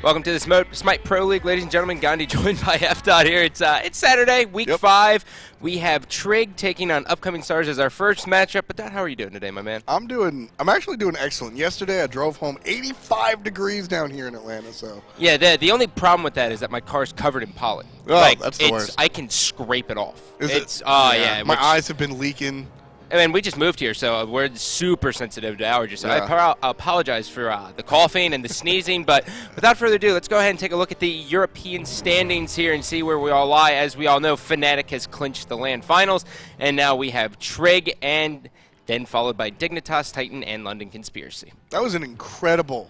Welcome to the Smite Pro League, ladies and gentlemen. Gandhi joined by F. Dot here. It's Saturday, week 5. We have TRIG taking on Upcoming Stars as our first matchup. But Dot, how are you doing today, my man? I'm actually doing excellent. Yesterday I drove home 85 degrees down here in Atlanta. So yeah, the only problem with that is that my car's covered in pollen. Oh, that's the worst. I can scrape it off. Is it? Yeah. My eyes have been leaking. I mean, we just moved here, so we're super sensitive to allergies. So Yeah. I apologize for the coughing and the sneezing. But without further ado, let's go ahead and take a look at the European standings here and see where we all lie. As we all know, Fnatic has clinched the LAN finals, and now we have TRIG, and then followed by Dignitas, Titan, and London Conspiracy. That was an incredible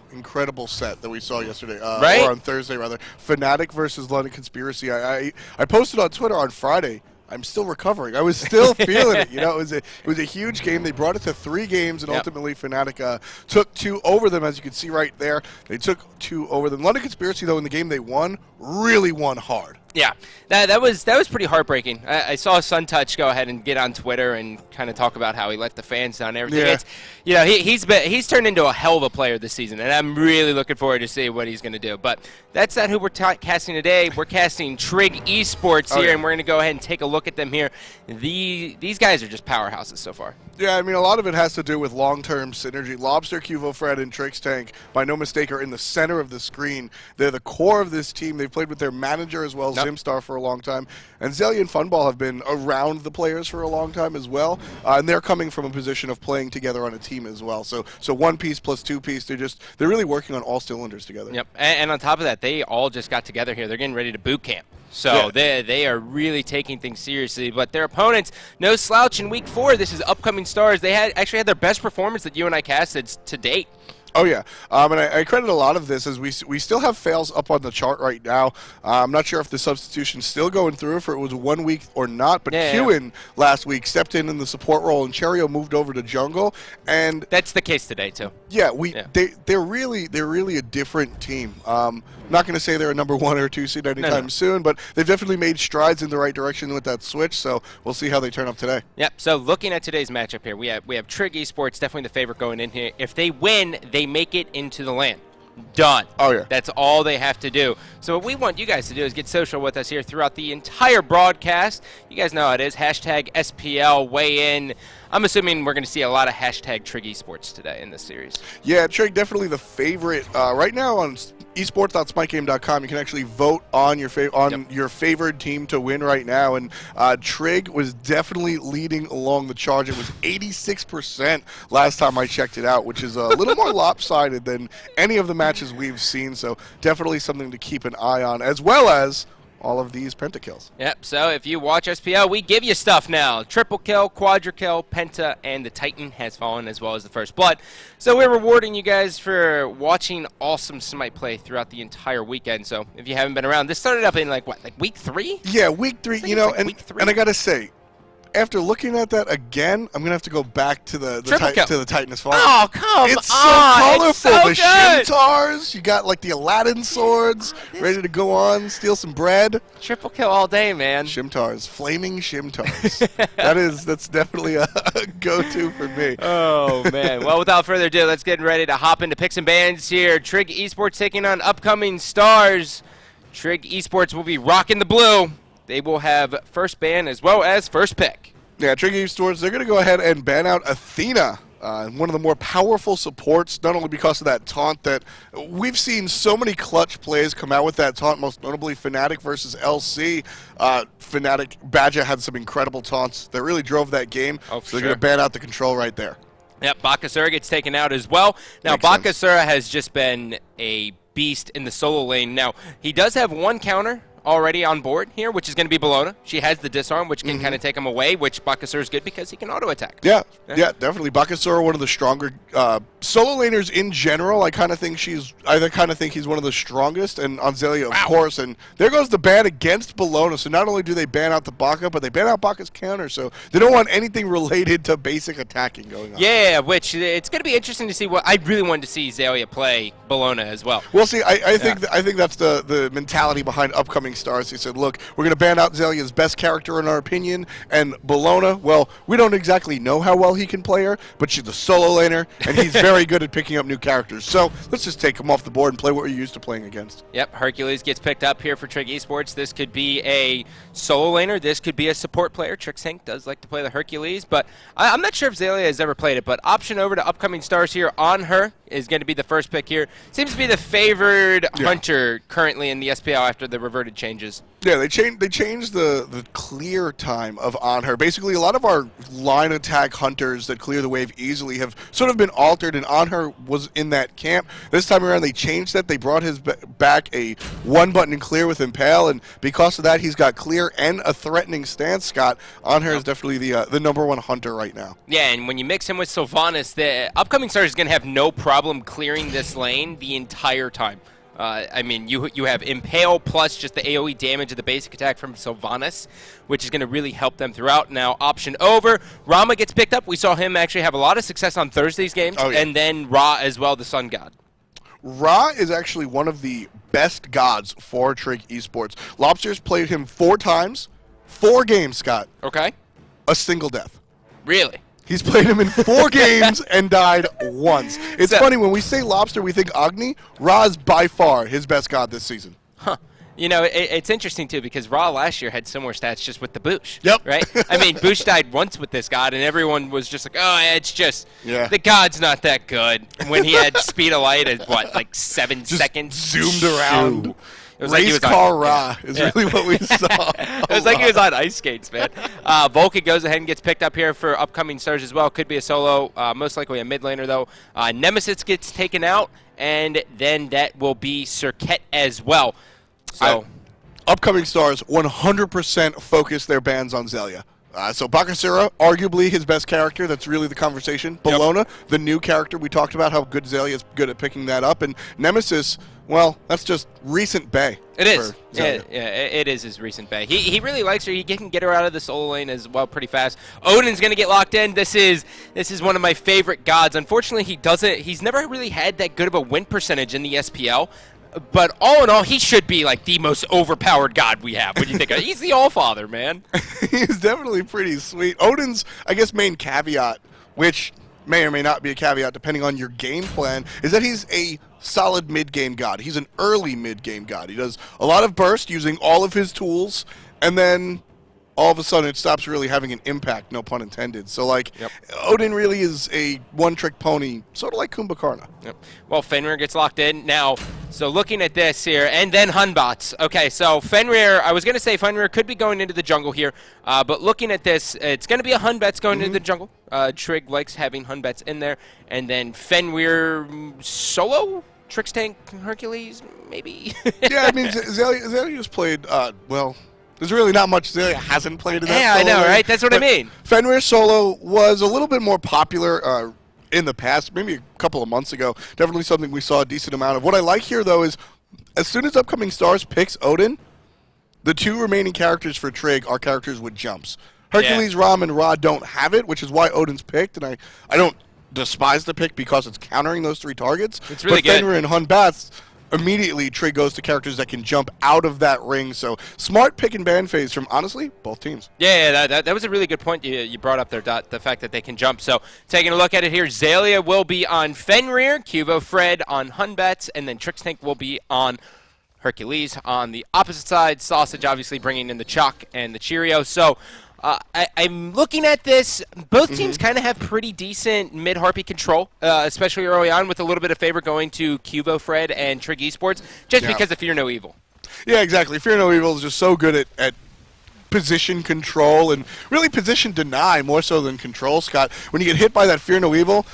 set that we saw yesterday, right? Or on Thursday, rather. Fnatic versus London Conspiracy. I posted on Twitter on Friday. I'm still recovering. I was still feeling it. You know, it was a huge game. They brought it to 3 games, and ultimately Fnatic took 2 over them, as you can see right there. They took 2 over them. London Conspiracy, though, in the game they won, really won hard. Yeah, that was pretty heartbreaking. I saw SunTouch go ahead and get on Twitter and kind of talk about how he let the fans down and everything. Yeah. It's, you know, he's turned into a hell of a player this season, and I'm really looking forward to see what he's going to do. But that's not who we're casting today. We're casting TRIG Esports here, and we're going to go ahead and take a look at them here. These guys are just powerhouses so far. Yeah, I mean, a lot of it has to do with long-term synergy. Lobster, Cuvo, Fred, and Trix Tank, by no mistake, are in the center of the screen. They're the core of this team. They've played with their manager as well as Zimstar for a long time. And Zelia and Funball have been around the players for a long time as well. And they're coming from a position of playing together on a team as well. So 1 piece plus 2 piece, they're really working on all cylinders together. Yep, and on top of that, they all just got together here. They're getting ready to boot camp. So they are really taking things seriously. But their opponents, no slouch in week 4. This is Upcoming Stars. They actually had their best performance that you and I casted to date. Oh, yeah. And I credit a lot of this as we still have fails up on the chart right now. I'm not sure if the substitution's still going through, if it was 1 week or not, but Ewan last week stepped in the support role, and Cherio moved over to jungle. And that's the case today, too. Yeah, they're really a different team. Not going to say they're a number 1 or 2 seed anytime soon, but they've definitely made strides in the right direction with that switch, so we'll see how they turn up today. Yep, so looking at today's matchup here, we have TRIG Esports, definitely the favorite going in here. If they win, they make it into the LAN. Done. Oh, yeah. That's all they have to do. So what we want you guys to do is get social with us here throughout the entire broadcast. You guys know how it is. Hashtag SPL, weigh in. I'm assuming we're going to see a lot of hashtag TRIG Esports today in this series. Yeah, TRIG definitely the favorite. Right now on esports.smitegame.com, you can actually vote on your favored team to win right now. And TRIG was definitely leading along the charge. It was 86% last time I checked it out, which is a little more lopsided than any of the matches we've seen. So definitely something to keep an eye on, as well as all of these pentakills. Yep, so if you watch SPL, we give you stuff now. Triple kill, quadra kill, penta, and the Titan has fallen, as well as the First Blood. So we're rewarding you guys for watching awesome Smite play throughout the entire weekend. So if you haven't been around, this started up in like week 3? Yeah, week 3, you know, and I got to say, after looking at that again, I'm gonna have to go back to the Titan as well. Oh, come on! It's so colorful. It's so the Shimtars, you got like the Aladdin swords, ready to go on, steal some bread. Triple kill all day, man. Shimtars, flaming Shimtars. That's definitely a go-to for me. Oh man! Well, without further ado, let's get ready to hop into picks and bans here. TRIG Esports taking on Upcoming Stars. TRIG Esports will be rocking the blue. They will have first ban as well as first pick. Yeah, TRIG Esports, they're going to go ahead and ban out Athena, one of the more powerful supports, not only because of that taunt that we've seen so many clutch plays come out with that taunt, most notably Fnatic versus LC. Fnatic, Badger had some incredible taunts that really drove that game, so they're going to ban out the control right there. Yep, Bakasura gets taken out as well. Now, Bakasura has just been a beast in the solo lane. Now, he does have 1 counter already on board here, which is going to be Bellona. She has the disarm, which can kind of take him away, which Bakasura is good because he can auto-attack. Yeah, definitely. Bakasura, one of the stronger solo laners in general. I kind of think he's one of the strongest, and on Zelia, of course. And there goes the ban against Bellona. So not only do they ban out the Baka, but they ban out Baka's counter. So they don't want anything related to basic attacking going on. Yeah, which it's going to be interesting to see. What I really wanted to see Zelia play Bellona as well. We'll see. I think that's the mentality behind Upcoming Upcoming Stars. They said, look, we're going to ban out Zelia's best character in our opinion, and Bologna, well, we don't exactly know how well he can play her, but she's a solo laner, and he's very good at picking up new characters. So let's just take him off the board and play what we're used to playing against. Yep, Hercules gets picked up here for TRIG Esports. This could be a solo laner. This could be a support player. TRIG does like to play the Hercules, but I'm not sure if Zelia has ever played it, but option over to Upcoming Stars here. Anhur is going to be the first pick here. Seems to be the favored hunter currently in the SPL after the reverted changes. Yeah, they changed the clear time of Anhur. Basically, a lot of our line attack hunters that clear the wave easily have sort of been altered, and Anhur was in that camp. This time around, they changed that. They brought his back a one-button clear with Impale, and because of that, he's got clear and a threatening stance, Scott. Anhur is definitely the #1 hunter right now. Yeah, and when you mix him with Sylvanus, the Upcoming Stars is going to have no problem clearing this lane the entire time. I mean, you have Impale plus just the AoE damage of the basic attack from Sylvanus, which is going to really help them throughout. Now, option over. Rama gets picked up. We saw him actually have a lot of success on Thursday's games, and then Ra as well, the Sun God. Ra is actually one of the best gods for TRIG Esports. Lobsters played him 4 times, 4 games, Scott. Okay. A single death. Really? He's played him in 4 games and died once. It's funny, when we say Lobster, we think Agni. Ra is by far his best god this season. Huh. You know, it's interesting, too, because Ra last year had similar stats just with the Boosh. Yep. Right? I mean, Boosh died once with this god, and everyone was just like, oh, it's just, the god's not that good. When he had speed of light at, what, like 7 seconds? Zoomed around. It was Race like he was car Ra is really what we saw. It was like he was on ice skates, man. Vulcan goes ahead and gets picked up here for Upcoming Stars as well. Could be a solo, most likely a mid laner, though. Nemesis gets taken out, and then that will be Circuit as well. So, Upcoming Stars 100% focus their bans on Zelia. So Bakasura, arguably his best character. That's really the conversation. Bologna, the new character. We talked about how good Zelia is good at picking that up. And Nemesis, well, that's just recent Bay. It is. Yeah, it is his recent Bay. He really likes her. He can get her out of the solo lane as well pretty fast. Odin's going to get locked in. This is one of my favorite gods. Unfortunately, he's never really had that good of a win percentage in the SPL. But all in all, he should be like the most overpowered god we have. What do you think? He's the All-Father, man. He's definitely pretty sweet. Odin's, I guess, main caveat, which may or may not be a caveat depending on your game plan, is that he's a solid mid-game god. He's an early mid-game god. He does a lot of burst using all of his tools, and then all of a sudden it stops really having an impact, no pun intended. So, like, Odin really is a one-trick pony, sort of like Kumbhakarna. Yep. Well, Fenrir gets locked in. Now, so looking at this here, and then Hunbots. Okay, so Fenrir, I was going to say Fenrir could be going into the jungle here, but looking at this, it's going to be a Hunbets going into the jungle. Trig likes having Hunbets in there. And then Fenrir solo? Trix Tank Hercules, maybe? Yeah, I mean, Zelia's played, well, there's really not much Zelia hasn't played in that I know, right? That's what I mean. Fenrir solo was a little bit more popular in the past, maybe a couple of months ago. Definitely something we saw a decent amount of. What I like here, though, is as soon as Upcoming Stars picks Odin, the 2 remaining characters for Trig are characters with jumps. Hercules, Rama, and Ra don't have it, which is why Odin's picked, and I don't despise the pick because it's countering those 3 targets. It's really good. Fenrir and Hun Batz, immediately Trig goes to characters that can jump out of that ring. So smart pick and ban phase from, honestly, both teams. Yeah, that was a really good point you brought up there, Dot, the fact that they can jump. So taking a look at it here, Zelia will be on Fenrir, Cuvo Fred on Hunbets, and then Trixtank will be on Hercules. On the opposite side, Sausage obviously bringing in the Chaac and the Cheerio. So I'm looking at this. Both teams kind of have pretty decent mid-harpy control, especially early on, with a little bit of favor going to Cuvo Fred and TRIG Esports, just because of Fear No Evil. Yeah, exactly. Fear No Evil is just so good at position control and really position deny more so than control, Scott. When you get hit by that Fear No Evil,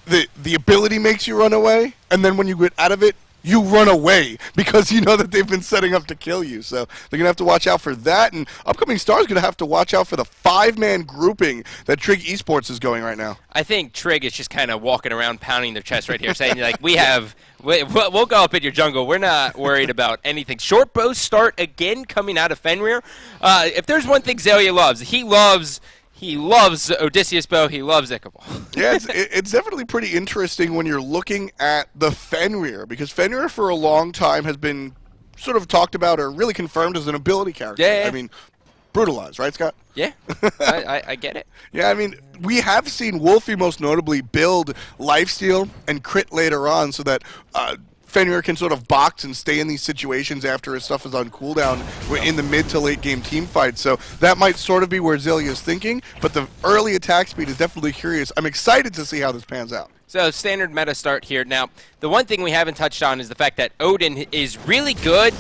the ability makes you run away, and then when you get out of it, you run away because you know that they've been setting up to kill you. So they're going to have to watch out for that. And Upcoming Stars going to have to watch out for the 5-man grouping that TRIG Esports is going right now. I think Trig is just kind of walking around pounding their chest right here saying, like, we'll go up in your jungle. We're not worried about anything. Short bow start again coming out of Fenrir. If there's one thing Zelia loves, he loves Odysseus bow. He loves Ichabod. Yeah, it's definitely pretty interesting when you're looking at the Fenrir, because Fenrir for a long time has been sort of talked about or really confirmed as an ability character. Yeah. I mean, brutalize, right, Scott? Yeah, I get it. Yeah, I mean, we have seen Wolfie most notably build lifesteal and crit later on so that Fenrir can sort of box and stay in these situations after his stuff is on cooldown in the mid to late game team fight. So that might sort of be where Zillion's thinking, but the early attack speed is definitely curious. I'm excited to see how this pans out. So standard meta start here. Now, the one thing we haven't touched on is the fact that Odin is really good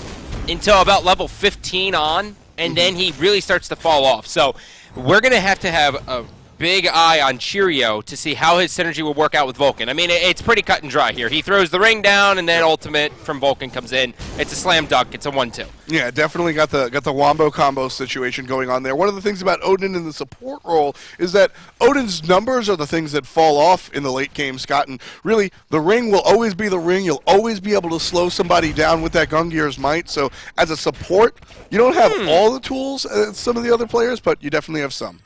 until about level 15 on, and then he really starts to fall off. So we're going to have a big eye on Cheerio to see how his synergy will work out with Vulcan. I mean, it's pretty cut and dry here. He throws the ring down, and then ultimate from Vulcan comes in. It's a slam dunk. It's a 1-2. Yeah, definitely got the wombo combo situation going on there. One of the things about Odin in the support role is that Odin's numbers are the things that fall off in the late game, Scott. And really, the ring will always be the ring. You'll always be able to slow somebody down with that Gungir's might. So as a support, you don't have all the tools as some of the other players, but you definitely have some.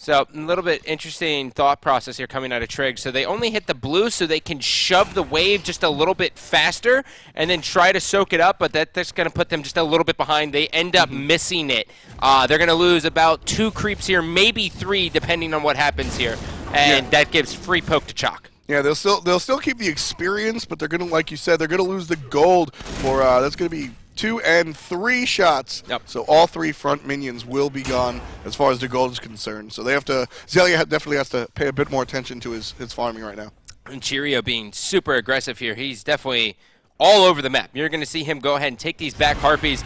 So a little bit interesting thought process here coming out of TRIG. So they only hit the blue so they can shove the wave just a little bit faster and then try to soak it up, but that's going to put them just a little bit behind. They end up missing it. They're going to lose about 2 creeps here, maybe 3, depending on what happens here. And that gives free poke to Chaac. Yeah, they'll still keep the experience, but they're going to, like you said, they're going to lose the gold for that's going to be 2 and 3 shots. Yep. So all 3 front minions will be gone as far as the gold is concerned. So they have to. Zelia definitely has to pay a bit more attention to his farming right now. And Cheerio being super aggressive here. He's definitely all over the map. You're going to see him go ahead and take these back harpies.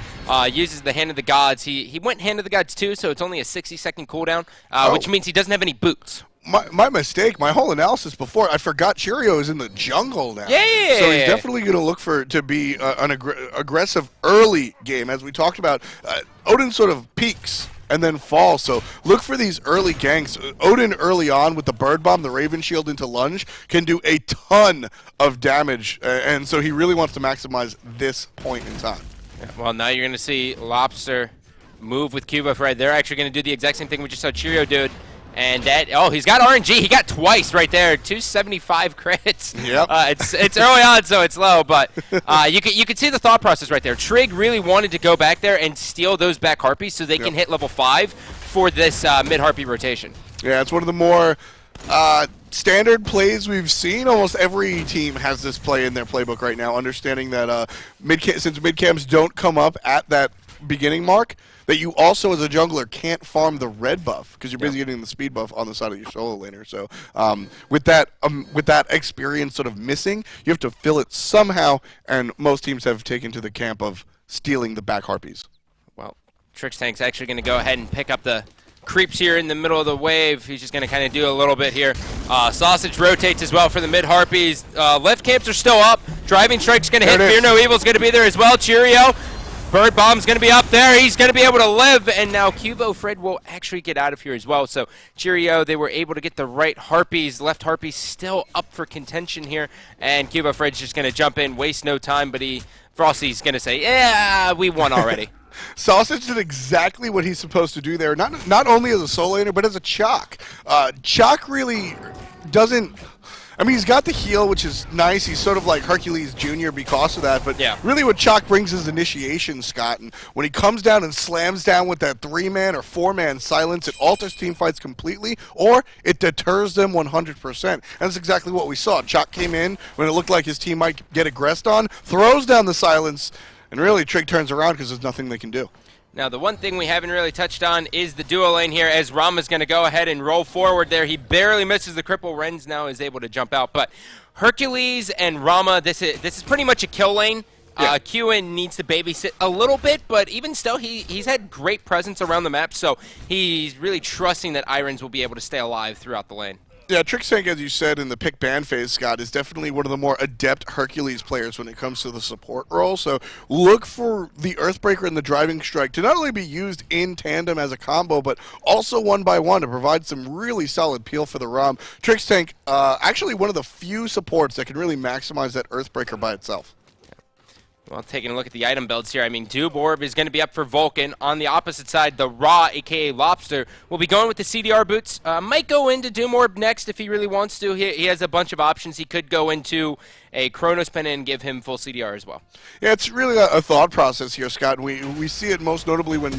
Uses the Hand of the Gods. He went Hand of the Gods too, so it's only a 60-second cooldown, which means he doesn't have any boots. My mistake, my whole analysis before, I forgot Cheerio is in the jungle now. Yeah. So he's definitely going to look to be an aggressive early game. As we talked about, Odin sort of peaks and then falls. So look for these early ganks. Odin early on with the Bird Bomb, the Raven Shield into lunge, can do a ton of damage. And so he really wants to maximize this point in time. Yeah, well, now you're going to see Lobster move with Cuba Fred. They're actually going to do the exact same thing we just saw Cheerio do. And that, he's got RNG. He got twice right there, 275 crits. Yep. It's early on, so it's low, but you can see the thought process right there. Trig really wanted to go back there and steal those back harpies so they can hit level 5 for this mid harpy rotation. Yeah, it's one of the more standard plays we've seen. Almost every team has this play in their playbook right now, understanding that since mid camps don't come up at that beginning mark, that you also as a jungler can't farm the red buff because you're busy getting the speed buff on the side of your solo laner. So with that experience sort of missing, you have to fill it somehow, and most teams have taken to the camp of stealing the back harpies. Well, Trixtank's actually going to go ahead and pick up the creeps here in the middle of the wave. He's just going to kind of do a little bit here. Sausage rotates as well for the mid harpies. Left camps are still up. Driving Strike's going to hit. Fear No Evil's going to be there as well. Cheerio. Bird Bomb's going to be up there. He's going to be able to live. And now Cubo Fred will actually get out of here as well. So Cheerio, they were able to get the right harpies. Left harpies still up for contention here. And Cubo Fred's just going to jump in, waste no time. But Frosty's going to say, yeah, we won already. Sausage did exactly what he's supposed to do there, not only as a solo laner, but as a Chaac. Chaac really doesn't... I mean, he's got the heal, which is nice. He's sort of like Hercules Jr. because of that. But really what Chaac brings is initiation, Scott. And when he comes down and slams down with that 3-man or 4-man silence, it alters team fights completely, or it deters them 100%. And that's exactly what we saw. Chaac came in when it looked like his team might get aggressed on, throws down the silence, and really Trig turns around because there's nothing they can do. Now, the one thing we haven't really touched on is the duo lane here, as Rama's going to go ahead and roll forward there. He barely misses the cripple. Renz now is able to jump out. But Hercules and Rama, this is pretty much a kill lane. Yeah. Qin needs to babysit a little bit, but even still, he's had great presence around the map, so he's really trusting that hi-rez will be able to stay alive throughout the lane. Yeah, Trixtank, as you said, in the pick ban phase, Scott, is definitely one of the more adept Hercules players when it comes to the support role. So look for the Earthbreaker and the Driving Strike to not only be used in tandem as a combo, but also one by one to provide some really solid peel for the ROM. Trixtank, actually one of the few supports that can really maximize that Earthbreaker by itself. Well, taking a look at the item builds here, I mean, Doob Orb is going to be up for Vulcan. On the opposite side, the Ra, a.k.a. Lobster, will be going with the CDR boots. Might go into Doom Orb next if he really wants to. He has a bunch of options. He could go into a Chronos Pen and give him full CDR as well. Yeah, it's really a thought process here, Scott. We see it most notably when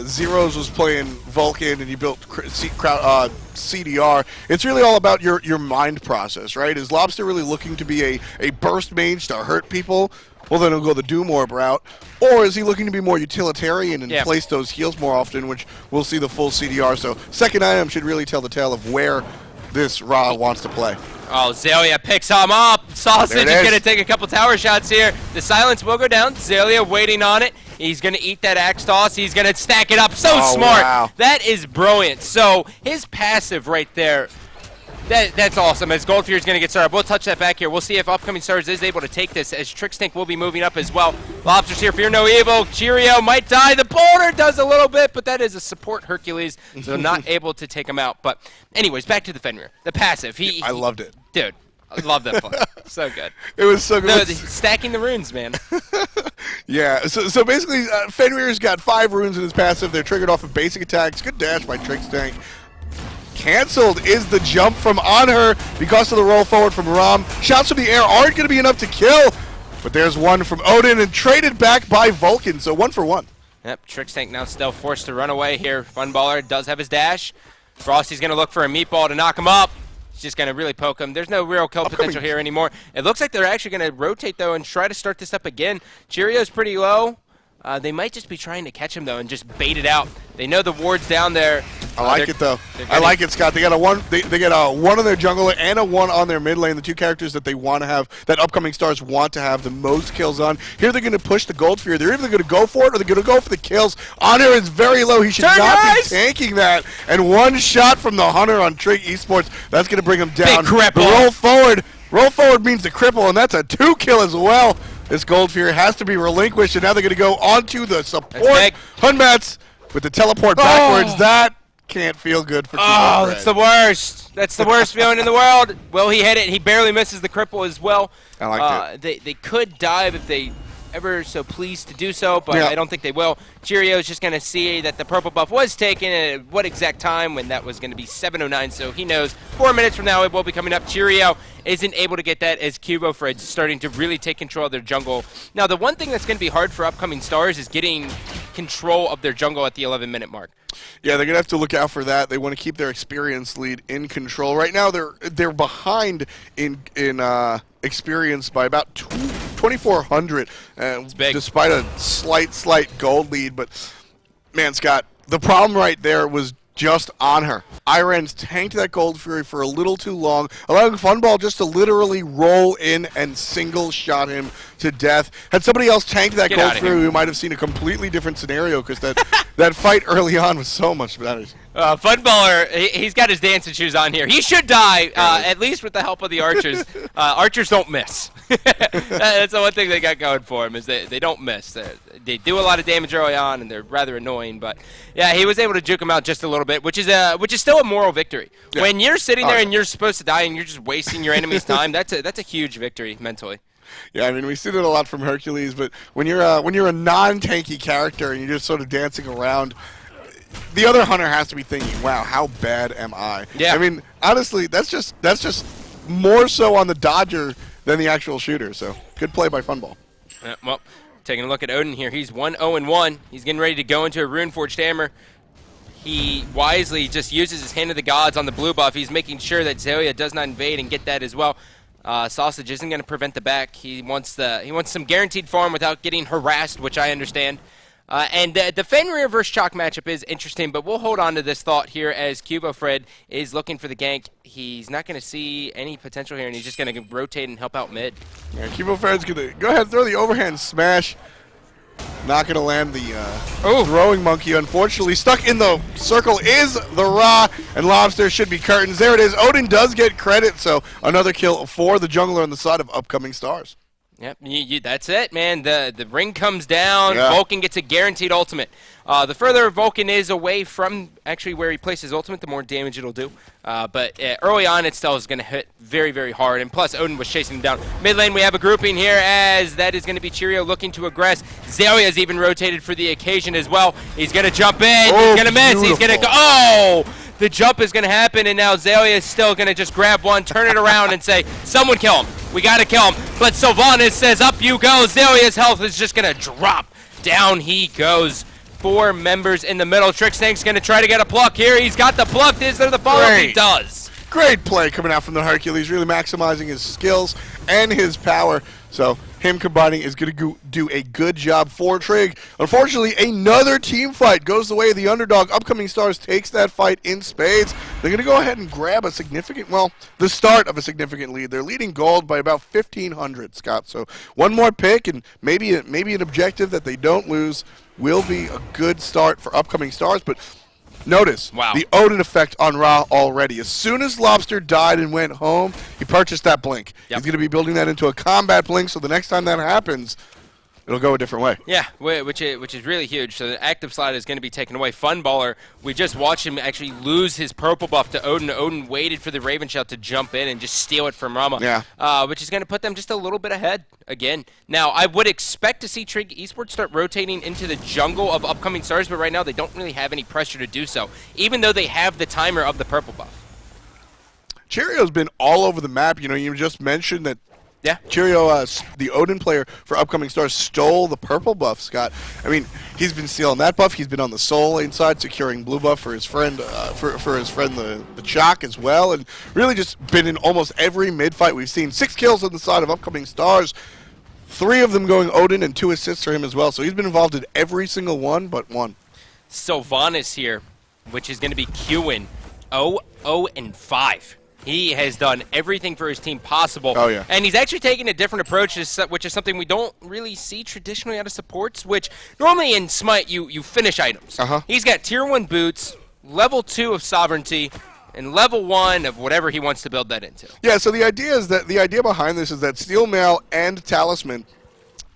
Zeros was playing Vulcan and he built CDR. It's really all about your mind process, right? Is Lobster really looking to be a burst mage to hurt people? Well, then he'll go the Doom Orb route. Or is he looking to be more utilitarian and place those heals more often, which we'll see the full CDR. So second item should really tell the tale of where this Ra wants to play. Oh, Xayah picks him up. Sausage is going to take a couple tower shots here. The silence will go down. Xayah waiting on it. He's going to eat that axe toss. He's going to stack it up. So smart. Wow. That is brilliant. So his passive right there, that's awesome. As Goldfear is going to get started. We'll touch that back here. We'll see if Upcoming Stars is able to take this, as Trickstink will be moving up as well. Lobster's here. Fear no evil. Cheerio might die. The boulder does a little bit, but that is a support Hercules, so not able to take him out. But anyways, back to the Fenrir. The passive. I loved it. Dude, I love that play. So good. It was so good. No, stacking the runes, man. Yeah, so basically, Fenrir's got 5 runes in his passive. They're triggered off of basic attacks. Good dash by Trickstink. Cancelled is the jump from Anhur because of the roll forward from Ram. Shots from the air aren't going to be enough to kill, but there's one from Odin and traded back by Vulcan, so 1 for 1. Yep, Trickstink now still forced to run away here. Funballer does have his dash. Frosty's going to look for a meatball to knock him up. He's just going to really poke him. There's no real kill potential here anymore. It looks like they're actually going to rotate, though, and try to start this up again. Cheerio's pretty low. They might just be trying to catch him, though, and just bait it out. They know the ward's down there. I like it, though. I like it, Scott. They got a 1. They get a 1 on their jungler and a 1 on their mid lane. The 2 characters that they want to have, that Upcoming Stars want to have the most kills on. Here they're going to push the Goldfear. They're either going to go for it or they're going to go for the kills. Anhur is very low. He should not be tanking that. And 1 shot from the Hunter on TRIG Esports. That's going to bring him down. Big cripple. Roll forward. Roll forward means the cripple, and that's a 2 kill as well. This Goldfear has to be relinquished, and now they're going to go onto the support. Hunbats with the teleport backwards. That can't feel good for Oh, that's the worst. That's the worst feeling in the world. Will he hit it? He barely misses the cripple as well. I like it. They could dive if they ever so pleased to do so, but I don't think they will. Cheerio's just going to see that the purple buff was taken at what exact time, when that was going to be 7:09, so he knows 4 minutes from now it will be coming up. Cheerio isn't able to get that as Fred's starting to really take control of their jungle. Now, the one thing that's going to be hard for Upcoming Stars is getting control of their jungle at the 11-minute mark. Yeah, they're going to have to look out for that. They want to keep their experience lead in control. Right now, they're behind in experience by about 2,400, despite a slight gold lead. But, man, Scott, the problem right there was just on her. Iren's tanked that Gold Fury for a little too long, allowing Funball just to literally roll in and single shot him to death. Had somebody else tanked that Gold Fury, we might have seen a completely different scenario, because that fight early on was so much better. Funballer, he's got his dancing shoes on here. He should die, at least with the help of the archers. Archers don't miss. That's the one thing they got going for him, is they don't miss. They do a lot of damage early on, and they're rather annoying. But yeah, he was able to juke him out just a little bit, which is still a moral victory. Yeah. When you're sitting there and you're supposed to die and you're just wasting your enemy's time, that's a huge victory mentally. Yeah, I mean, we see that a lot from Hercules, but when you're a non-tanky character and you're just sort of dancing around, the other hunter has to be thinking, "Wow, how bad am I?" Yeah. I mean, honestly, that's just more so on the dodger than the actual shooter. So, good play by Funball. Well, taking a look at Odin here, he's 1-0-1. He's getting ready to go into a Runeforged Hammer. He wisely just uses his Hand of the Gods on the blue buff. He's making sure that Xayah does not invade and get that as well. Sausage isn't going to prevent the back. He wants some guaranteed farm without getting harassed, which I understand. And the Fenrir versus Chaac matchup is interesting, but we'll hold on to this thought here as Fred is looking for the gank. He's not going to see any potential here, and he's just going to rotate and help out mid. Yeah, Fred's going to go ahead and throw the overhand smash. Not going to land the throwing monkey, unfortunately. Stuck in the circle is the Ra, and Lobster should be curtains. There it is. Odin does get credit, so another kill for the jungler on the side of Upcoming Stars. Yep, that's it, man. The ring comes down. Yeah. Vulcan gets a guaranteed ultimate. The further Vulcan is away from actually where he places ultimate, the more damage it'll do. But early on, it still is going to hit very, very hard. And plus, Odin was chasing him down. Mid lane, we have a grouping here, as that is going to be Cheerio looking to aggress. Zelia's even rotated for the occasion as well. He's going to jump in. Oh, he's going to miss. beautiful. He's going to go. Oh! The jump is going to happen, and now Zelia is still going to just grab one, turn it around, and say, someone kill him. We got to kill him. But Sylvanus says, up you go. Zelia's health is just going to drop. Down he goes. 4 members in the middle. Tricksnake's going to try to get a pluck here. He's got the pluck. Is there the follow-up? He does. Great play coming out from the Hercules, really maximizing his skills and his power. So him combining is going to do a good job for Trig. Unfortunately, another team fight goes the way of the underdog. Upcoming Stars takes that fight in spades. They're going to go ahead and grab a significant, well, the start of a significant lead. They're leading gold by about 1,500, Scott. So one more pick and maybe an objective that they don't lose will be a good start for Upcoming Stars. But notice the Odin effect on Ra already. As soon as Lobster died and went home, he purchased that blink. Yep. He's going to be building that into a combat blink, so the next time that happens, it'll go a different way. Yeah, which is really huge. So the active slide is going to be taken away. Funballer, we just watched him actually lose his purple buff to Odin. Odin waited for the Raven Shell to jump in and just steal it from Rama. Yeah. Which is going to put them just a little bit ahead again. Now, I would expect to see TRIG Esports start rotating into the jungle of Upcoming Stars, but right now they don't really have any pressure to do so, even though they have the timer of the purple buff. Cheerio's been all over the map. You know, you just mentioned that Cheerio, the Odin player for Upcoming Stars, stole the purple buff, Scott. I mean, he's been stealing that buff. He's been on the soul lane side, securing blue buff for his friend, the Chaac as well, and really just been in almost every mid fight we've seen. 6 kills on the side of Upcoming Stars, 3 of them going Odin, and 2 assists for him as well. So he's been involved in every single one but one. Sylvanus here, which is going to be queuing 0-5. He has done everything for his team possible. Oh, yeah. And he's actually taking a different approach, which is something we don't really see traditionally out of supports, which normally in Smite you finish items. He's got tier 1 boots, level 2 of sovereignty, and level 1 of whatever he wants to build that into. Yeah, so the idea behind this is that Steel Mail and Talisman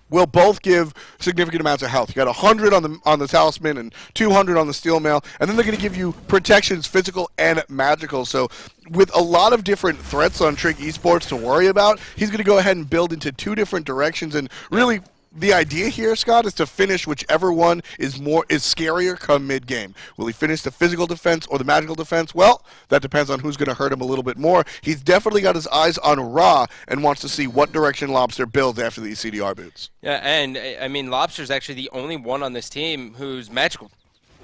will both give significant amounts of health. You got 100 on the Talisman and 200 on the Steel Mail, and then they're going to give you protections, physical and magical. So with a lot of different threats on TRIG Esports to worry about, he's going to go ahead and build into 2 different directions. And really, the idea here, Scott, is to finish whichever one is scarier come mid-game. Will he finish the physical defense or the magical defense? Well, that depends on who's going to hurt him a little bit more. He's definitely got his eyes on Ra and wants to see what direction Lobster builds after these CDR boots. Yeah, and I mean, Lobster's actually the only one on this team who's magical.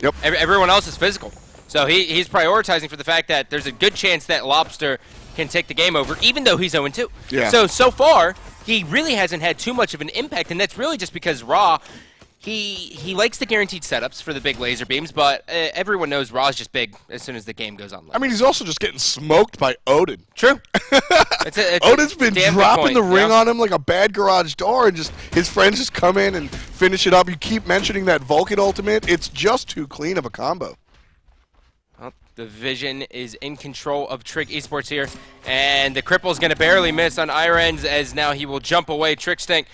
Yep. Everyone else is physical. So he's prioritizing for the fact that there's a good chance that Lobster can take the game over, even though he's 0-2. Yeah. So far, he really hasn't had too much of an impact, and that's really just because Ra, he likes the guaranteed setups for the big laser beams, but everyone knows Ra's just big as soon as the game goes on. I mean, he's also just getting smoked by Odin. True. Odin's been dropping the ring on him like a bad garage door, and just his friends just come in and finish it up. You keep mentioning that Vulcan ultimate. It's just too clean of a combo. Well, the Vision is in control of TRIG Esports here, and the Cripple's going to barely miss on hi-rez as now he will jump away. Tricksnake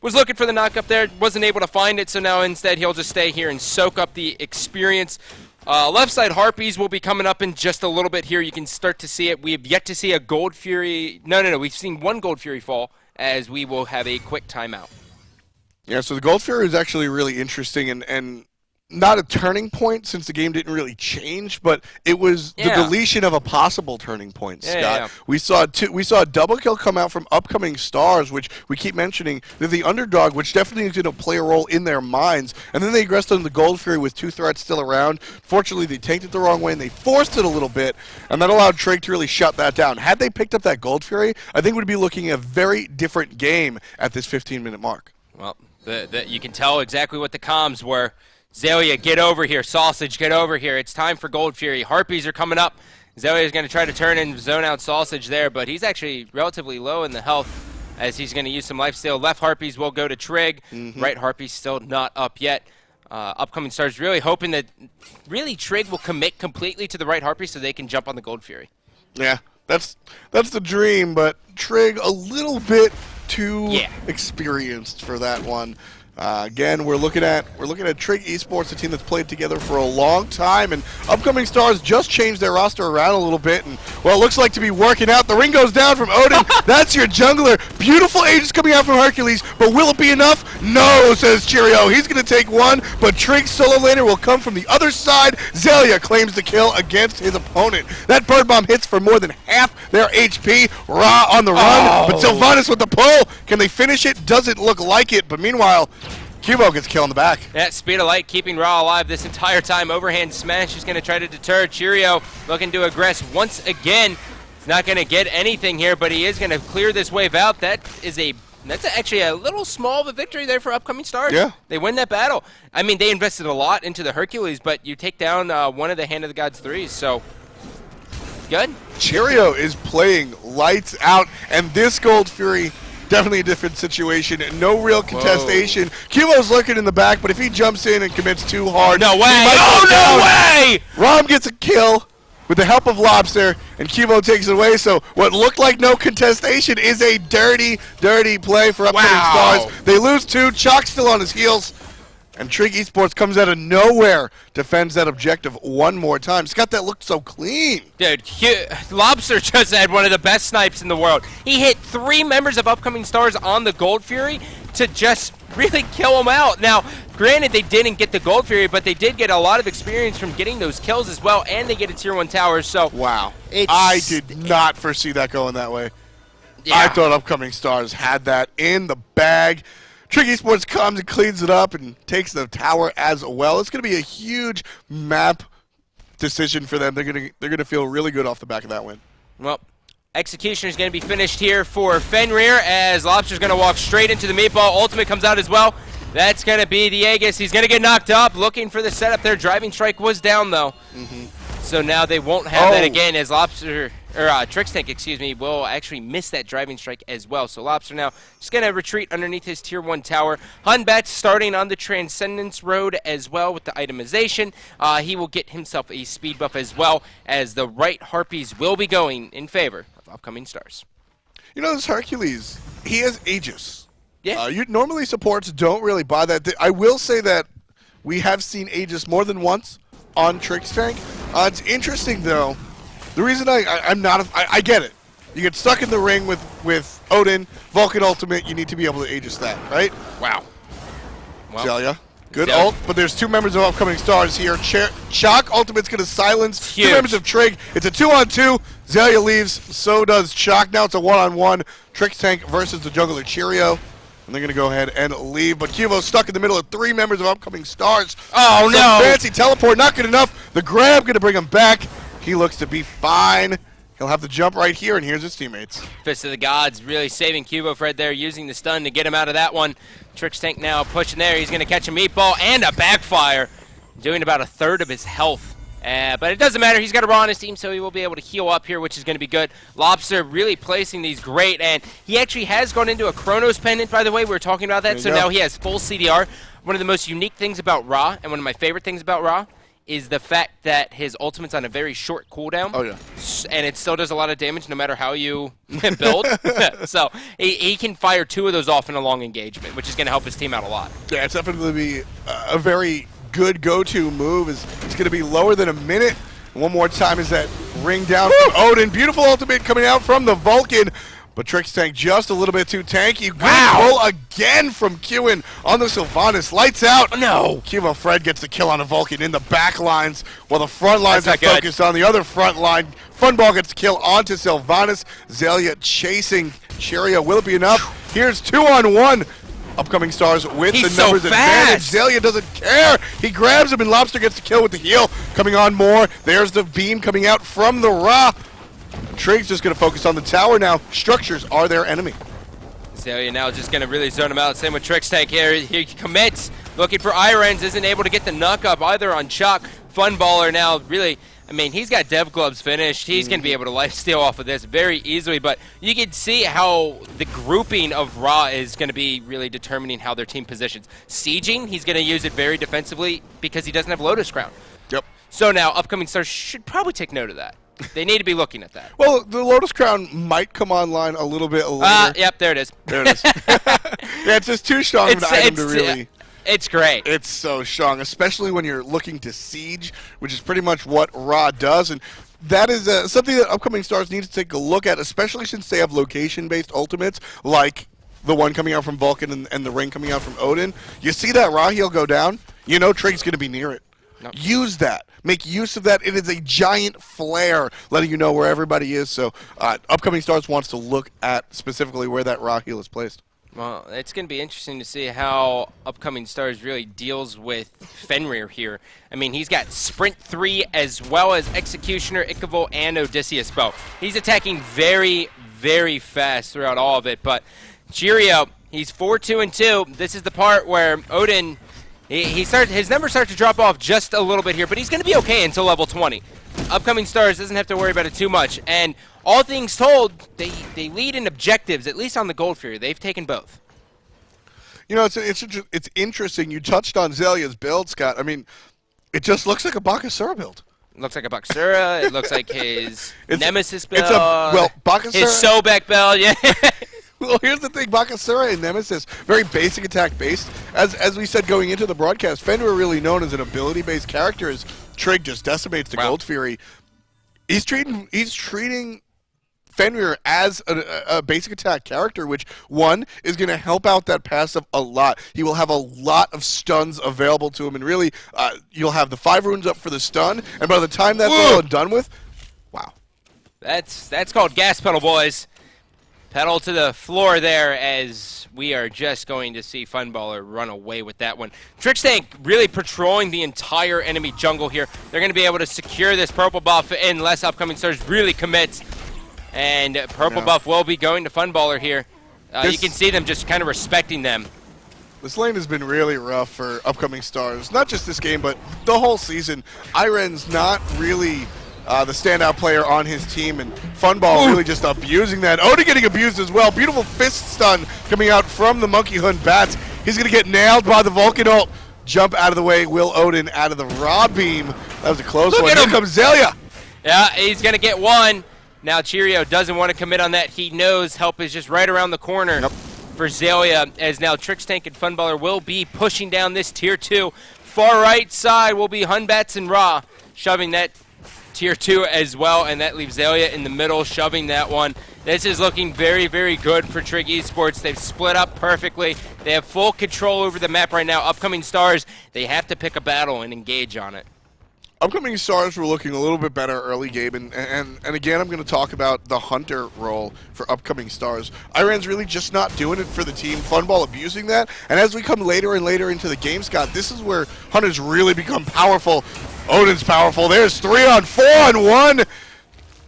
was looking for the knock up there, wasn't able to find it, so now instead he'll just stay here and soak up the experience. Left side Harpies will be coming up in just a little bit here. You can start to see it. We have yet to see a Gold Fury. No. We've seen 1 Gold Fury fall, as we will have a quick timeout. Yeah, so the Gold Fury is actually really interesting and not a turning point since the game didn't really change, but it was the deletion of a possible turning point, Scott. Yeah. We saw a double kill come out from Upcoming Stars, which we keep mentioning. They're the underdog, which definitely is going to play a role in their minds. And then they aggressed on the Gold Fury with 2 threats still around. Fortunately, they tanked it the wrong way, and they forced it a little bit, and that allowed Trig to really shut that down. Had they picked up that Gold Fury, I think we'd be looking at a very different game at this 15-minute mark. Well, you can tell exactly what the comms were. Zelia, get over here. Sausage, get over here. It's time for Gold Fury. Harpies are coming up. Zelia's going to try to turn and zone out Sausage there, but he's actually relatively low in the health as he's going to use some lifesteal. Left Harpies will go to Trig. Right Harpies still not up yet. Upcoming Stars really hoping that Trig will commit completely to the right Harpies so they can jump on the Gold Fury. Yeah, that's the dream, but Trig a little bit too experienced for that one. Again, we're looking at TRIG Esports, a team that's played together for a long time, and upcoming stars just changed their roster around a little bit, and well, it looks like to be working out. The ring goes down from Odin. That's your jungler. Beautiful Aegis coming out from Hercules, but will it be enough? No, says Cheerio. He's going to take one, but TRIG's solo laner will come from the other side. Zelia claims the kill against his opponent. That bird bomb hits for more than half their HP. Ra on the run, but Sylvanus with the pull. Can they finish it? Doesn't look like it, but meanwhile, Cubo gets killed in the back. That speed of light keeping Ra alive this entire time. Overhand smash is going to try to deter. Cheerio looking to aggress once again. He's not going to get anything here, but he is going to clear this wave out. That's actually a little small of a victory there for upcoming stars. Yeah. They win that battle. I mean, they invested a lot into the Hercules, but you take down one of the Hand of the Gods 3s, so good. Cheerio is playing lights out, and this Gold Fury, definitely a different situation. No real contestation. Cubo's lurking in the back, but if he jumps in and commits too hard, no way! Oh, no way! Ram gets a kill with the help of Lobster, and Cubo takes it away. So what looked like no contestation is a dirty, dirty play for upcoming stars. They lose 2. Chaac still on his heels. And TRIG Esports comes out of nowhere, defends that objective one more time. Scott, that looked so clean. Dude, Lobster just had one of the best snipes in the world. He hit 3 members of upcoming stars on the Gold Fury to just really kill them out. Now, granted, they didn't get the Gold Fury, but they did get a lot of experience from getting those kills as well, and they get a Tier 1 tower, so... Wow. I did not foresee that going that way. Yeah. I thought upcoming stars had that in the bag. TRIG Esports comes and cleans it up and takes the tower as well. It's going to be a huge map decision for them. They're going to feel really good off the back of that win. Well, execution is going to be finished here for Fenrir as Lobster's going to walk straight into the meatball. Ultimate comes out as well. That's going to be the Aegis. He's going to get knocked up. Looking for the setup there. Driving Strike was down though. So now they won't have that again as Lobster, or Trixtank, excuse me, will actually miss that Driving Strike as well. So Lobster now just going to retreat underneath his Tier 1 tower. Batz starting on the Transcendence Road as well with the itemization. He will get himself a speed buff as well, as the right Harpies will be going in favor of upcoming stars. You know, this Hercules, he has Aegis. Yeah. Normally supports don't really buy that. I will say that we have seen Aegis more than once on Trixtank. It's interesting though. The reason I'm not, I get it. You get stuck in the ring with Odin, Vulcan ultimate. You need to be able to Aegis that, right? Wow. Well, Zelia, good ult, but there's 2 members of upcoming stars here. Chaac ultimate's going to silence 2 members of TRIG. It's a 2-on-2. Zelia leaves, so does Chaac. Now it's a 1-on-1. Trixtank versus the jungler Cheerio. And they're going to go ahead and leave. But Cubo's stuck in the middle of 3 members of upcoming stars. Oh, no. Fancy teleport, not good enough. The grab going to bring him back. He looks to be fine. He'll have to jump right here, and here's his teammates. Fist of the Gods really saving Cubo Fred there, using the stun to get him out of that one. Trixtank now pushing there. He's going to catch a meatball and a backfire, doing about 1/3 of his health. But it doesn't matter. He's got a Ra on his team, so he will be able to heal up here, which is going to be good. Lobster really placing these great, and he actually has gone into a Chronos pendant, by the way. We were talking about that, so now he has full CDR. One of the most unique things about Ra, and one of my favorite things about Ra, is the fact that his ultimate's on a very short cooldown. Oh, yeah. And it still does a lot of damage no matter how you build. So he can fire 2 of those off in a long engagement, which is going to help his team out a lot. Yeah, it's definitely be a very good go-to move. It's going to be lower than a minute. One more time is that ring down from Odin. Beautiful ultimate coming out from the Vulcan. But Trixtank just a little bit too tanky. Good roll again from Qin on the Sylvanus. Lights out. No. Cubo Fred gets the kill on a Vulcan in the back lines, while the front lines are focused on the other front line. Funball gets the kill onto Sylvanus. Zelia chasing Cheerio. Will it be enough? Here's 2-on-1. Upcoming stars with the numbers advantage. Zelia doesn't care. He grabs him, and Lobster gets the kill with the heal. Coming on more. There's the beam coming out from the Ra. TRIG's just going to focus on the tower now. Structures are their enemy. Zelia now just going to really zone him out. Same with Trixtank here. He commits. Looking for hi-rez. Isn't able to get the knock up either on Chaac. Funballer now really... I mean, he's got dev gloves finished. He's going to be able to lifesteal off of this very easily, but you can see how the grouping of Ra is going to be really determining how their team positions. Sieging, he's going to use it very defensively because he doesn't have Lotus Crown. Yep. So now, upcoming stars should probably take note of that. They need to be looking at that. Well, the Lotus Crown might come online a little bit later. Yep, there it is. There it is. Yeah, it's just too strong of an item to really... It's great. It's so strong, especially when you're looking to siege, which is pretty much what Ra does. And that is something that upcoming stars need to take a look at, especially since they have location-based ultimates, like the one coming out from Vulcan and the ring coming out from Odin. You see that Ra heal go down, you know TRIG's going to be near it. Nope. Use that. Make use of that. It is a giant flare letting you know where everybody is. So upcoming stars wants to look at specifically where that Ra heal is placed. Well, it's going to be interesting to see how upcoming stars really deals with Fenrir here. I mean, he's got Sprint 3 as well as Executioner, Ichabod, and Odysseus bow. He's attacking very, very fast throughout all of it. But Cheerio, he's 4-2-2. This is the part where Odin, his numbers start to drop off just a little bit here, but he's going to be okay until level 20. Upcoming stars doesn't have to worry about it too much. And all things told, they lead in objectives, at least on the Gold Fury. They've taken both. You know, it's interesting. You touched on Zelia's build, Scott. I mean, it just looks like a Bakasura build. It looks like a Bakasura. It looks like his Nemesis build. Bakasura. His Sobek build, yeah. Well, here's the thing. Bakasura and Nemesis, very basic attack based. As we said going into the broadcast, Fenrir really known as an ability-based character as TRIG just decimates the Gold Fury. He's treating Fenrir as a basic attack character, which, one, is going to help out that passive a lot. He will have a lot of stuns available to him, and really, you'll have the 5 runes up for the stun, and by the time that's all done with, wow. That's called gas pedal, boys. Pedal to the floor there as we are just going to see Funballer run away with that one. TRIG really patrolling the entire enemy jungle here. They're going to be able to secure this purple buff unless upcoming stars really commits. And purple buff will be going to Funballer here. You can see them just kind of respecting them. This lane has been really rough for upcoming stars. Not just this game, but the whole season. Iren's not really the standout player on his team, and Funball really just abusing that. Odin getting abused as well. Beautiful fist stun coming out from the Monkey Hood Batz. He's going to get nailed by the Vulcan ult. Jump out of the way. Will Odin out of the Raw beam. That was a close one. Here comes Zelia. Yeah, he's going to get one. Now Cheerio doesn't want to commit on that. He knows help is just right around the corner for Zelia, as now TRIG and Funballer will be pushing down this tier 2. Far right side will be Hunbats and Ra shoving that tier 2 as well, and that leaves Zelia in the middle shoving that one. This is looking very, very good for TRIG Esports. They've split up perfectly. They have full control over the map right now. Upcoming stars, they have to pick a battle and engage on it. Upcoming stars were looking a little bit better early game, and again, I'm going to talk about the Hunter role for upcoming stars. Iran's really just not doing it for the team. Funball abusing that, and as we come later and later into the game, Scott, this is where Hunters really become powerful. Odin's powerful. There's 3-on-4-on-1.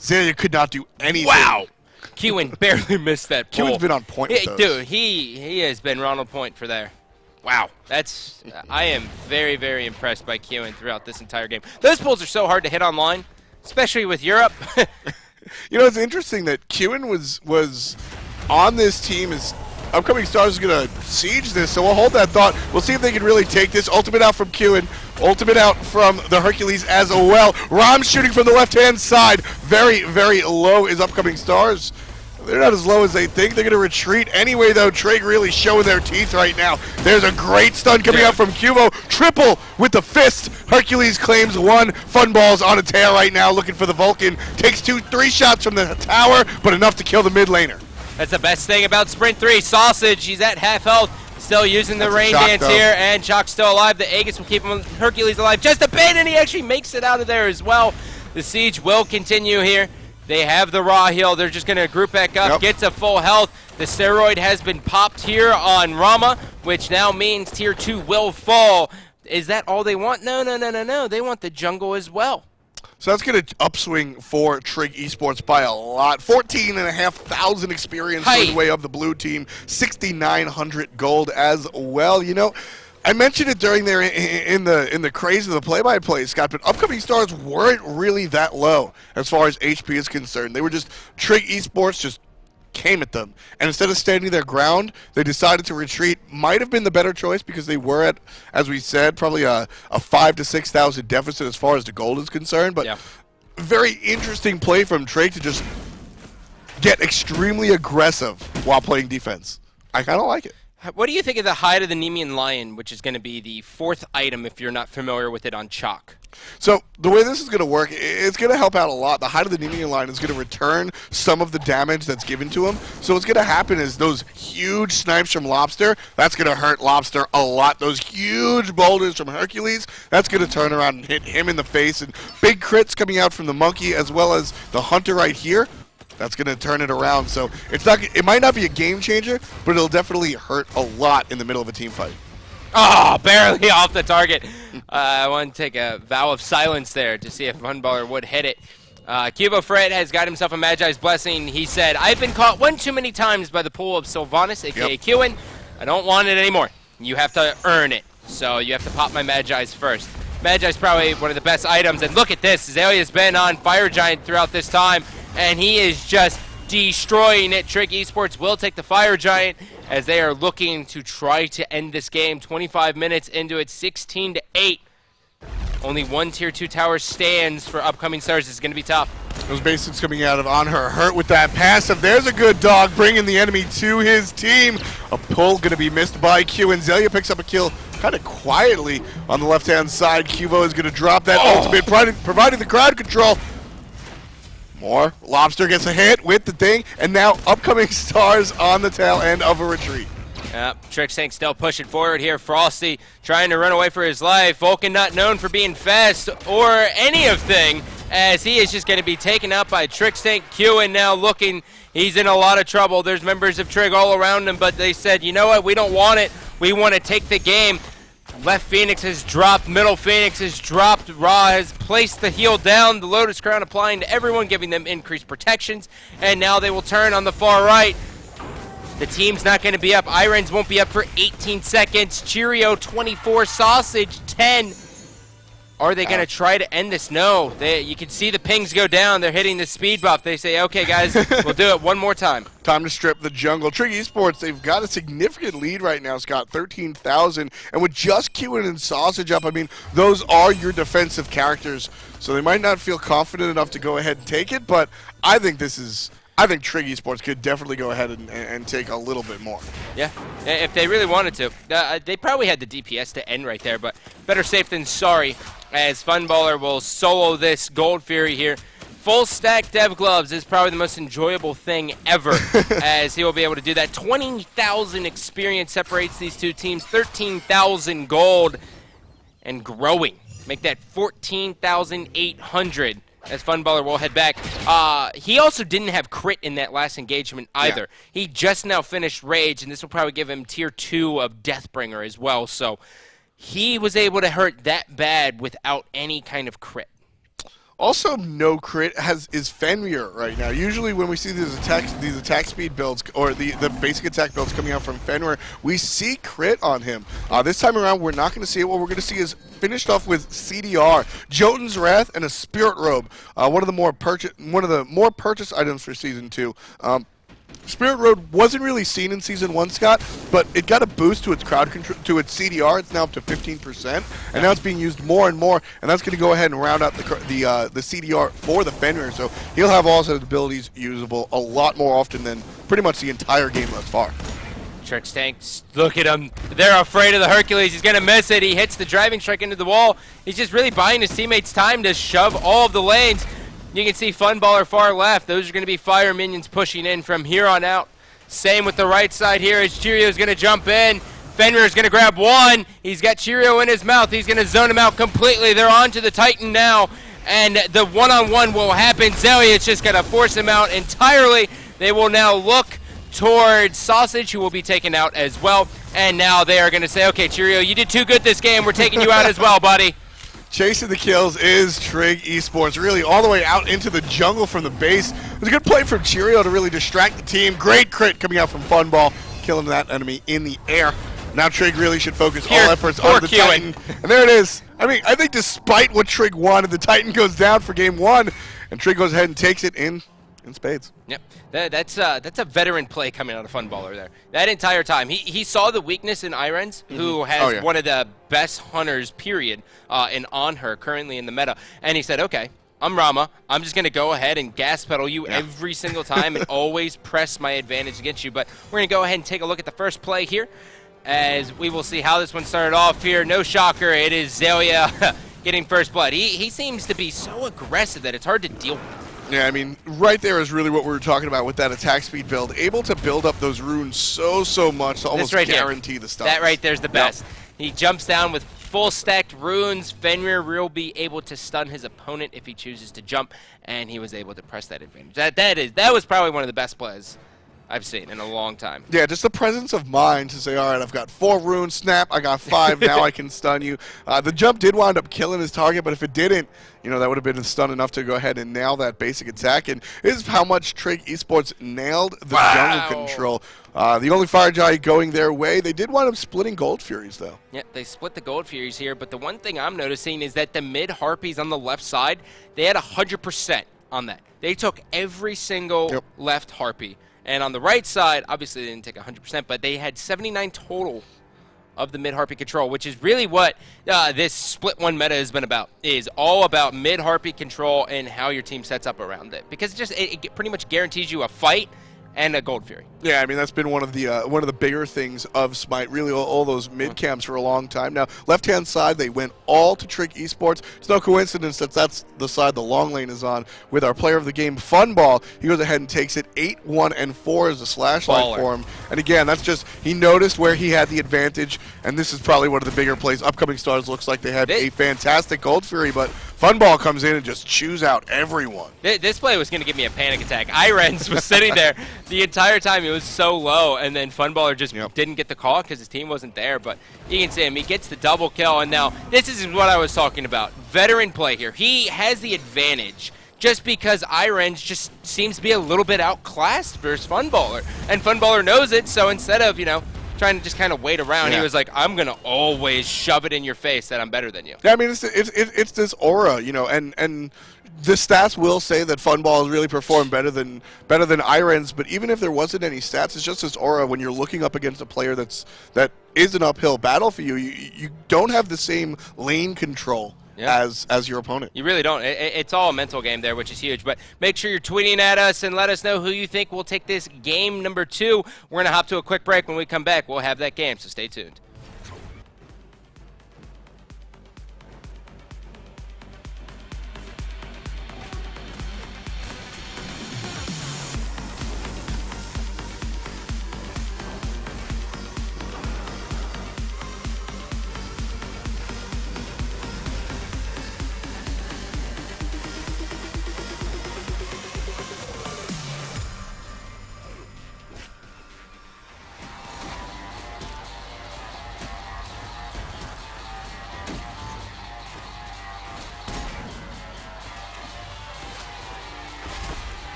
Zelia could not do anything. Wow. Kewin barely missed that pull. Kewin's been on point with those. Dude, he has been Ronald Point for there. Wow, I am very, very impressed by Kewin throughout this entire game. Those pulls are so hard to hit online, especially with Europe. You know, it's interesting that Kewin was on this team as upcoming stars is going to siege this, so we'll hold that thought. We'll see if they can really take this. Ultimate out from Kewin, ultimate out from the Hercules as well. Ram shooting from the left-hand side. Very, very low is upcoming stars. They're not as low as they think. They're going to retreat anyway, though. TRIG really showing their teeth right now. There's a great stun coming out from Cubo. Triple with the fist. Hercules claims 1. Funball's on a tear right now, looking for the Vulcan. Takes 2-3 shots from the tower, but enough to kill the mid laner. That's the best thing about Sprint 3. Sausage, he's at half health. Still using the rain dance here, and Chaac's still alive. The Aegis will keep Hercules alive just a bit, and he actually makes it out of there as well. The siege will continue here. They have the Raw heal. They're just going to group back up, get to full health. The steroid has been popped here on Rama, which now means tier 2 will fall. Is that all they want? No, no, no, no, no. They want the jungle as well. So that's going to upswing for TRIG Esports by a lot. 14,500 experience for the way of the blue team. 6,900 gold as well. You know, I mentioned it during there in the craze of the play-by-play, Scott, but upcoming stars weren't really that low as far as HP is concerned. They were just, TRIG Esports just came at them. And instead of standing their ground, they decided to retreat. Might have been the better choice because they were at, as we said, probably a 5,000 to 6,000 deficit as far as the gold is concerned. But very interesting play from TRIG to just get extremely aggressive while playing defense. I kind of like it. What do you think of the hide of the Nemean Lion, which is going to be the 4th item if you're not familiar with it on Chaac? So the way this is going to work, it's going to help out a lot. The hide of the Nemean Lion is going to return some of the damage that's given to him. So what's going to happen is those huge snipes from Lobster, that's going to hurt Lobster a lot. Those huge boulders from Hercules, that's going to turn around and hit him in the face. And big crits coming out from the Monkey as well as the Hunter right here. That's going to turn it around. So it might not be a game changer, but it'll definitely hurt a lot in the middle of a team fight. Oh, barely off the target. I want to take a vow of silence there to see if Funballer would hit it. Cubo Fred has got himself a Magi's Blessing. He said, I've been caught one too many times by the pool of Sylvanus, a.k.a. Qin. I don't want it anymore. You have to earn it. So you have to pop my Magi's first. Magi's probably one of the best items. And look at this. Azalea's been on Fire Giant throughout this time, and he is just destroying it. TRIG Esports will take the Fire Giant as they are looking to try to end this game. 25 minutes into it, 16-8. Only one Tier 2 tower stands for upcoming stars. It's going to be tough. Those basics coming out of Anhur hurt with that passive. There's a good dog bringing the enemy to his team. A pull going to be missed by Q, and Zelia picks up a kill kind of quietly on the left-hand side. Cubo is going to drop that ultimate, providing the crowd control. More. Lobster gets a hit with the thing, and now upcoming stars on the tail end of a retreat. Yep, Trixtank still pushing forward here. Frosty trying to run away for his life. Vulcan not known for being fast or any of thing, as he is just going to be taken out by Trixtank. Qin now looking, he's in a lot of trouble. There's members of TRIG all around him, but they said, you know what, we don't want it. We want to take the game. Left Phoenix has dropped, middle Phoenix has dropped, Ra has placed the heal down, the Lotus Crown applying to everyone, giving them increased protections, and now they will turn on the far right. The team's not going to be up. hi-rez won't be up for 18 seconds. Cheerio 24, Sausage 10. Are they going to try to end this? No. You can see the pings go down. They're hitting the speed buff. They say, okay, guys, we'll do it one more time. Time to strip the jungle. TRIG Esports, they've got a significant lead right now, Scott, 13,000. And with just Qin and Sausage up, I mean, those are your defensive characters. So they might not feel confident enough to go ahead and take it, but I think TRIG Esports could definitely go ahead and take a little bit more. Yeah, if they really wanted to. They probably had the DPS to end right there, but better safe than sorry, as Funballer will solo this Gold Fury here. Full stack Dev Gloves is probably the most enjoyable thing ever, as he will be able to do that. 20,000 experience separates these two teams, 13,000 gold, and growing. Make that 14,800. As Funballer will head back. He also didn't have crit in that last engagement either. Yeah. He just now finished Rage, and this will probably give him Tier 2 of Deathbringer as well. So he was able to hurt that bad without any kind of crit. Also, no crit is Fenrir right now. Usually when we see these attack speed builds, or the basic attack builds coming out from Fenrir, we see crit on him. This time around, we're not going to see it. What we're going to see is finished off with CDR, Jotun's Wrath, and a Spirit Robe. One of the more purchased items for Season 2. Spirit Road wasn't really seen in Season 1, Scott, but it got a boost to its to its CDR. It's now up to 15%, and now it's being used more and more, and that's going to go ahead and round out the CDR for the Fenrir, so he'll have all his abilities usable a lot more often than pretty much the entire game thus far. Trixtank, look at him. They're afraid of the Hercules. He's going to miss it. He hits the driving strike into the wall. He's just really buying his teammates time to shove all of the lanes. You can see Funballer far left. Those are going to be fire minions pushing in from here on out. Same with the right side here as Cheerio's going to jump in. Fenrir's going to grab one. He's got Cheerio in his mouth. He's going to zone him out completely. They're on to the Titan now, and the one-on-one will happen. Zelia is just going to force him out entirely. They will now look towards Sausage, who will be taken out as well. And now they are going to say, okay, Cheerio, you did too good this game. We're taking you out as well, buddy. Chasing the kills is TRIG Esports, really all the way out into the jungle from the base. It was a good play from Cheerio to really distract the team. Great crit coming out from Funball, killing that enemy in the air. Now TRIG really should focus all efforts on the Titan. And there it is. I mean, I think despite what TRIG wanted, the Titan goes down for game one, and TRIG goes ahead and takes it in spades. Yep, that's a veteran play coming out of Funballer there. That entire time, he saw the weakness in hi-rez, who has one of the best hunters, period, in Anhur currently in the meta, and he said, okay, I'm Rama. I'm just going to go ahead and gas pedal you every single time and always press my advantage against you. But we're going to go ahead and take a look at the first play here, as we will see how this one started off here. No shocker, it is Zelia getting first blood. He seems to be so aggressive that it's hard to deal with. Yeah, I mean, right there is really what we were talking about with that attack speed build. Able to build up those runes so much to almost guarantee the stuns. That right there's the best. He jumps down with full stacked runes. Fenrir will be able to stun his opponent if he chooses to jump, and he was able to press that advantage. That was probably one of the best plays I've seen in a long time. Yeah, just the presence of mind to say, all right, I've got 4 runes, snap, I got 5, now I can stun you. The jump did wind up killing his target, but if it didn't, that would have been a stun enough to go ahead and nail that basic attack. And this is how much TRIG Esports nailed the jungle control. The only Fire Giant going their way. They did wind up splitting Gold Furies, though. Yeah, they split the Gold Furies here, but the one thing I'm noticing is that the mid Harpies on the left side, they had 100% on that. They took every single left Harpy. And on the right side, obviously they didn't take 100%, but they had 79 total of the mid-Harpy control, which is really what this split one meta has been about, is all about mid-Harpy control and how your team sets up around it. Because it pretty much guarantees you a fight and a Gold Fury. Yeah, I mean, that's been one of the bigger things of Smite, really all those mid-camps for a long time now. Left-hand side, they went all to TRIG Esports. It's no coincidence that that's the side the long lane is on with our player of the game, Funball. He goes ahead and takes it 8-1-4 as a slash line for him. And again, that's just, he noticed where he had the advantage, and this is probably one of the bigger plays. Upcoming Stars looks like they had a fantastic Gold Fury, but Funball comes in and just chews out everyone. This play was going to give me a panic attack. hi-rez was sitting there the entire time. It was so low, and then Funballer just didn't get the call because his team wasn't there. But you can see him. He gets the double kill, and now this is what I was talking about. Veteran play here. He has the advantage just because hi-rez just seems to be a little bit outclassed versus Funballer. And Funballer knows it, so instead of, trying to just kind of wait around, he was like, I'm going to always shove it in your face that I'm better than you. Yeah, I mean, it's this aura, and the stats will say that Funball has really performed better than hi-rez, but even if there wasn't any stats, it's just this aura when you're looking up against a player that is an uphill battle for you. You don't have the same lane control as your opponent. You really don't. It's all a mental game there, which is huge. But make sure you're tweeting at us and let us know who you think will take this game number 2. We're going to hop to a quick break. When we come back, we'll have that game, so stay tuned.